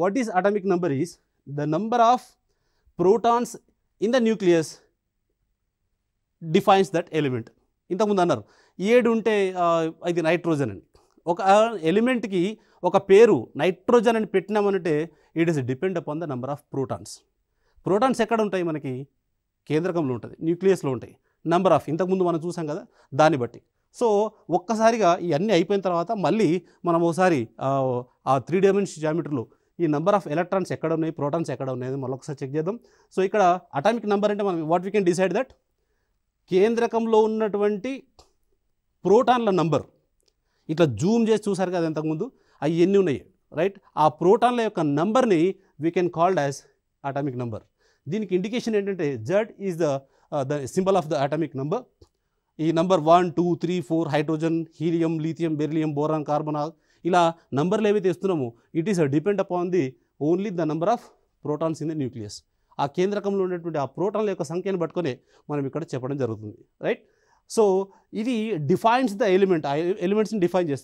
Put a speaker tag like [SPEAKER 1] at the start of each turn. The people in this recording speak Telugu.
[SPEAKER 1] What is atomic number is the number of protons in the nucleus defines that element. ఇంతకుముందు అన్నారు 7 ఉంటే ఇది నైట్రోజన్ అని. ఒక ఎలిమెంట్కి ఒక పేరు నైట్రోజన్ అని పెట్టినామనంటే it is depend upon the number of protons. Protons ఎక్కడ ఉంటాయి? మనకి కేంద్రకంలో ఉంటుంది, న్యూక్లియస్లో ఉంటాయి. నెంబర్ ఆఫ్ ఇంతకుముందు మనం చూసాం కదా, దాన్ని బట్టి. సో ఒక్కసారిగా ఇవన్నీ అయిపోయిన తర్వాత మళ్ళీ మనం ఒకసారి ఆ 3 డైమెన్షన్ జామెట్రీలో ఈ నెంబర్ ఆఫ్ ఎలక్ట్రాన్స్ ఎక్కడ ఉన్నాయి, ప్రోటాన్స్ ఎక్కడ ఉన్నాయి మళ్ళీ ఒకసారి చెక్ చేద్దాం. సో ఇక్కడ అటామిక్ నెంబర్ అంటే మనం what we can decide that కేంద్రకంలో ఉన్నటువంటి ప్రోటాన్ల నంబర్. ఇట్లా జూమ్ చేసి చూసారు కదా ఇంతకుముందు, అవి ఎన్ని ఉన్నాయి, రైట్? ఆ ప్రోటాన్ల యొక్క నంబర్ని we can called as atomic number. దీనికి ఇండికేషన్ ఏంటంటే Z is the symbol of the atomic number. ఈ number 1, 2, 3, 4 hydrogen, helium, lithium, beryllium, boron, carbon, ఇలా నంబర్లు ఏవైతే ఇస్తున్నామో it is depend upon the only the number of protons in the nucleus. ఆ కేంద్రకంలో ఉన్నటువంటి ఆ ప్రోటాన్ల యొక్క సంఖ్యను పట్టుకొని మనం ఇక్కడ చెప్పడం జరుగుతుంది, రైట్? సో ఇది డిఫైన్స్ ద ఎలిమెంట్, ఆ ఎలిమెంట్స్ని డిఫైన్ చేస్తుంది.